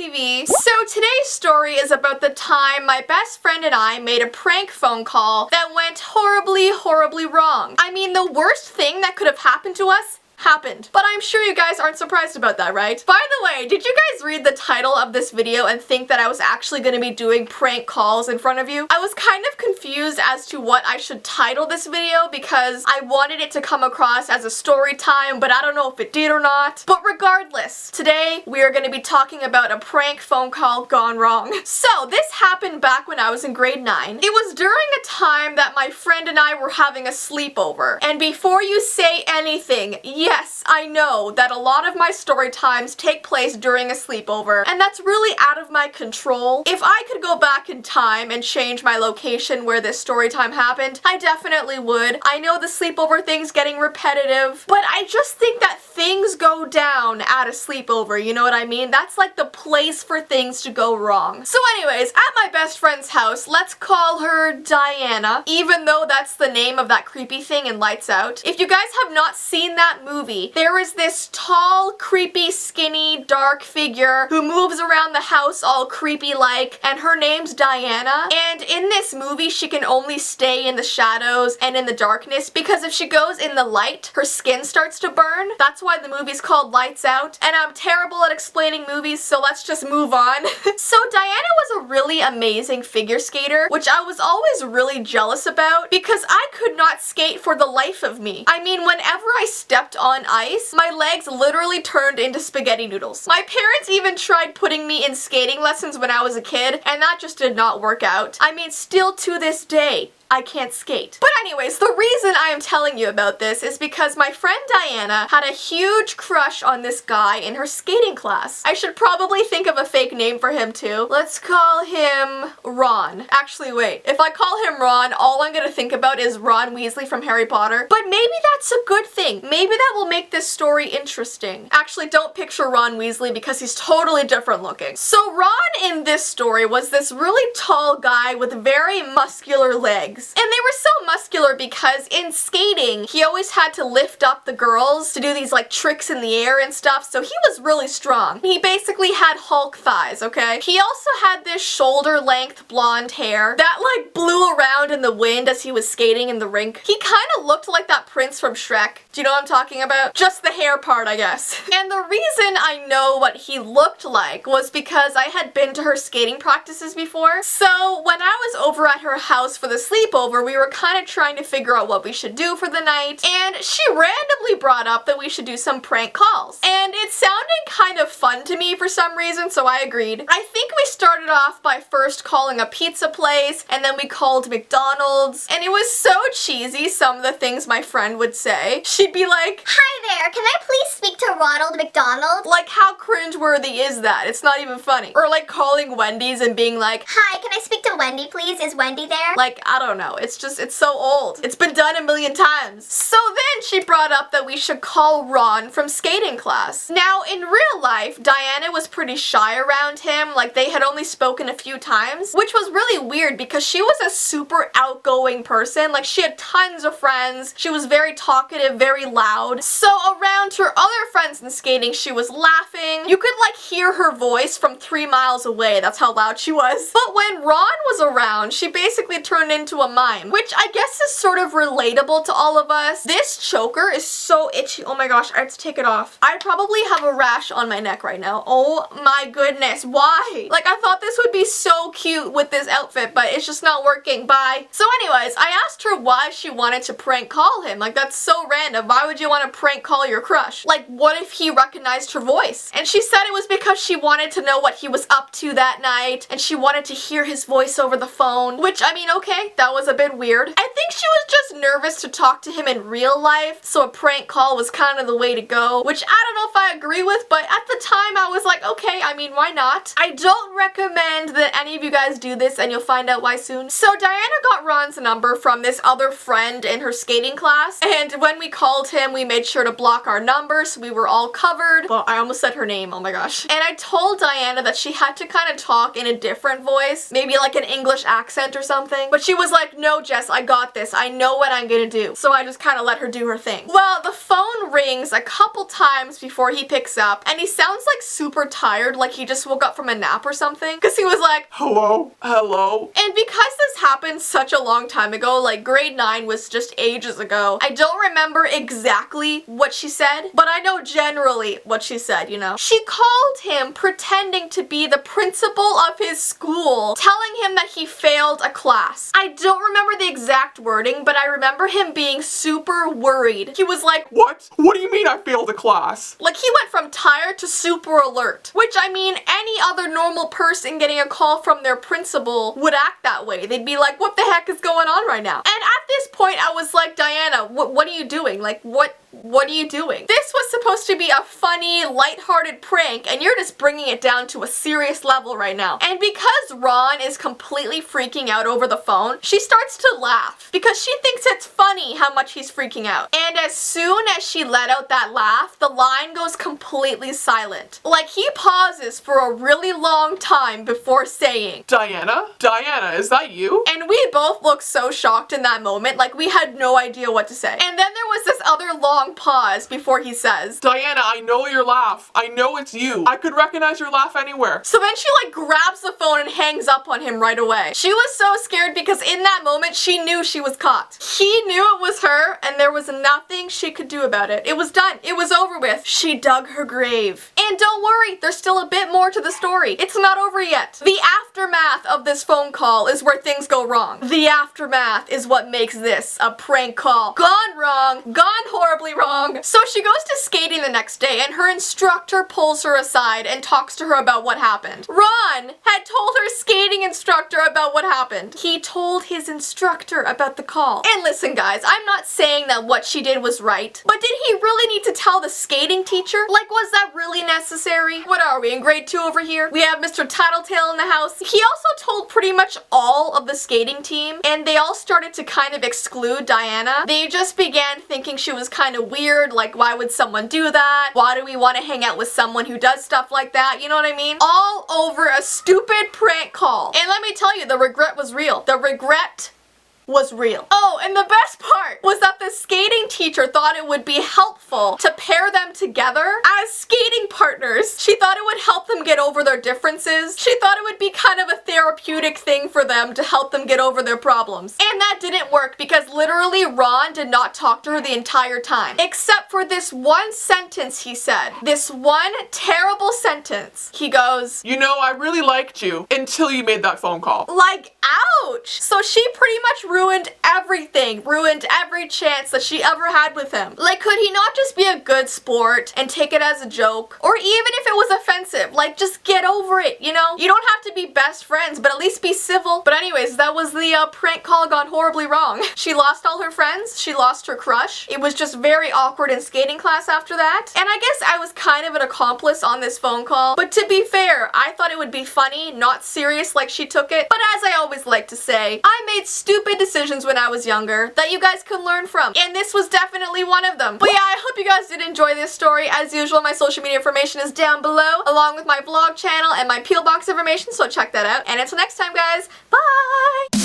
TV. So today's story is about the time my best friend and I made a prank phone call that went horribly, horribly wrong. I mean, the worst thing that could have happened to us happened. But I'm sure you guys aren't surprised about that, right? By the way, did you guys read the title of this video and think that I was actually going to be doing prank calls in front of you? I was kind of confused as to what I should title this video because I wanted it to come across as a story time, but I don't know if it did or not. But regardless, today we are going to be talking about a prank phone call gone wrong. So this happened back when I was in grade 9. It was during a time that my friend and I were having a sleepover. And before you say anything, yes, I know that a lot of my story times take place during a sleepover, and that's really out of my control. If I could go back in time and change my location where this story time happened, I definitely would. I know the sleepover thing's getting repetitive, but I just think that things go down at a sleepover, you know what I mean? That's like the place for things to go wrong. So anyways, at my best friend's house, let's call her Diana, even though that's the name of that creepy thing in Lights Out. If you guys have not seen that movie, there is this tall, creepy, skinny, dark figure who moves around the house all creepy-like, and her name's Diana. And in this movie, she can only stay in the shadows and in the darkness because if she goes in the light, her skin starts to burn. That's why the movie's called Lights Out. And I'm terrible at explaining movies, so let's just move on. So Diana was a really amazing figure skater, which I was always really jealous about because I could not skate for the life of me. I mean, whenever I stepped on ice, my legs literally turned into spaghetti noodles. My parents even tried putting me in skating lessons when I was a kid, and that just did not work out. I mean, still to this day, I can't skate. But anyways, the reason I am telling you about this is because my friend Diana had a huge crush on this guy in her skating class. I should probably think of a fake name for him too. Let's call him Ron. Actually, wait. If I call him Ron, all I'm gonna think about is Ron Weasley from Harry Potter. But maybe that's a good thing. Maybe that will make this story interesting. Actually, don't picture Ron Weasley because he's totally different looking. So Ron in this story was this really tall guy with very muscular legs. And they were so muscular because in skating, he always had to lift up the girls to do these like tricks in the air and stuff, so he was really strong. He basically had Hulk thighs, okay? He also had this shoulder-length blonde hair that like blew around in the wind as he was skating in the rink. He kind of looked like that prince from Shrek. Do you know what I'm talking about? Just the hair part, I guess. And the reason I know what he looked like was because I had been to her skating practices before. So when I was over at her house for the sleepover, we were kind of trying to figure out what we should do for the night, and she randomly brought up that we should do some prank calls. And it sounded kind of fun to me for some reason, so I agreed. I think we started off by first calling a pizza place, and then we called McDonald's, and it was so cheesy, some of the things my friend would say. She'd be like, "Hi there, can I please speak to Ronald McDonald?" Like, how cringeworthy is that? It's not even funny. Or like calling Wendy's and being like, "Hi, can I speak to Wendy, please? Is Wendy there?" Like, I don't know. It's so old. It's been done a million times. So then she brought up that we should call Ron from skating class. Now, in real life, Diana was pretty shy around him. Like, they had only spoken a few times, which was really weird because she was a super outgoing person. Like, she had tons of friends. She was very talkative, very loud. So around her other friends in skating, she was laughing. You could, like, hear her voice from 3 miles away. That's how loud she was. But when Ron was around, she basically turned into a mime, which I guess is sort of relatable to all of us. This choker is so itchy. Oh my gosh, I have to take it off. I probably have a rash on my neck right now. Oh my goodness, why? Like, I thought this would be so cute with this outfit, but it's just not working. Bye. So anyways, I asked her why she wanted to prank call him. Like, that's so random. Why would you want to prank call your crush? Like, what if he recognized her voice? And she said it was because she wanted to know what he was up to that night, and she wanted to hear his voice over the phone, which, I mean, okay, that was a bit weird. I think she was just nervous to talk to him in real life, so a prank call was kind of the way to go, which I don't know if I agree with, but at the time I was like, okay, I mean, why not? I don't recommend that any of you guys do this, and you'll find out why soon. So Diana got Ron's number from this other friend in her skating class, and when we called him, we made sure to block our number so we were all covered. Well, I almost said her name, oh my gosh. And I told Diana that she had to kind of talk in a different voice, maybe like an English accent or something, but she was like, like, no, Jess, I got this. I know what I'm gonna do. So I just kind of let her do her thing. Well, the phone rings a couple times before he picks up, and he sounds like super tired, like he just woke up from a nap or something, because he was like, hello? Hello? and because this happened such a long time ago, like grade 9 was just ages ago, I don't remember exactly what she said, but I know generally what she said, you know. She called him pretending to be the principal of his school, telling him that he failed a class. I don't remember the exact wording, but I remember him being super worried. He was like, What? What do you mean I failed a class? like he went from tired to super alert, which I mean any other normal person getting a call from their principal would act that way. They'd be like, what the heck is going on right now? And at this point I was like, Diana, what are you doing? Like what are you doing? This was supposed to be a funny, lighthearted prank, and you're just bringing it down to a serious level right now. And because Ron is completely freaking out over the phone, she starts to laugh because she thinks it's funny how much he's freaking out. And as soon as she let out that laugh, the line goes completely silent. Like he pauses for a really long time before saying, Diana? Diana, is that you? and we both looked so shocked in that moment, like we had no idea what to say. And then there was this other long pause before he says, Diana, I know your laugh. I know it's you. I could recognize your laugh anywhere. so then she like grabs the phone and hangs up on him right away. She was so scared because in that moment she knew she was caught. He knew it was her and there was nothing she could do about it. It was done. It was over with. She dug her grave. And don't worry, there's still a bit more to the story. It's not over yet. The aftermath of this phone call is where things go wrong. The aftermath is what makes this a prank call gone wrong, gone horribly wrong. So she goes to skating the next day and her instructor pulls her aside and talks to her about what happened. Ron had told her skating instructor about what happened. He told his instructor about the call. And listen guys, I'm not saying that what she did was right, but did he really need to tell the skating teacher? Like, was that really necessary? What are we, in grade 2 over here? We have Mr. Tattletale in the house. He also told pretty much all of the skating team, and they all started to kind of exclude Diana. They just began thinking she was kind of weird, like why would someone do that? Why do we want to hang out with someone who does stuff like that? You know what I mean? All over a stupid prank call. And let me tell you, the regret was real. The regret was real. Oh, and the best part was that the skating teacher thought it would be helpful to pair them together as skating partners. She thought it would help them get over their differences. She thought it would be kind of a therapeutic thing for them to help them get over their problems. And that didn't work because literally Ron did not talk to her the entire time. Except for this one sentence he said. This one terrible sentence. He goes, You know, I really liked you until you made that phone call. like, ouch! So she pretty much ruined everything, ruined every chance that she ever had with him. Like, could he not just be a good sport and take it as a joke? Or even if it was offensive, like, just get over it, you know? You don't have to be best friends, but at least be civil. But anyways, that was the prank call gone horribly wrong. She lost all her friends, she lost her crush. It was just very awkward in skating class after that. And I guess I was kind of an accomplice on this phone call, but to be fair, I thought it would be funny, not serious like she took it. But as I always like to say, I made stupid decisions when I was younger that you guys can learn from, and this was definitely one of them. But yeah, I hope you guys did enjoy this story. As usual, my social media information is down below, along with my vlog channel and my Peel Box information, so check that out. And until next time, guys, bye!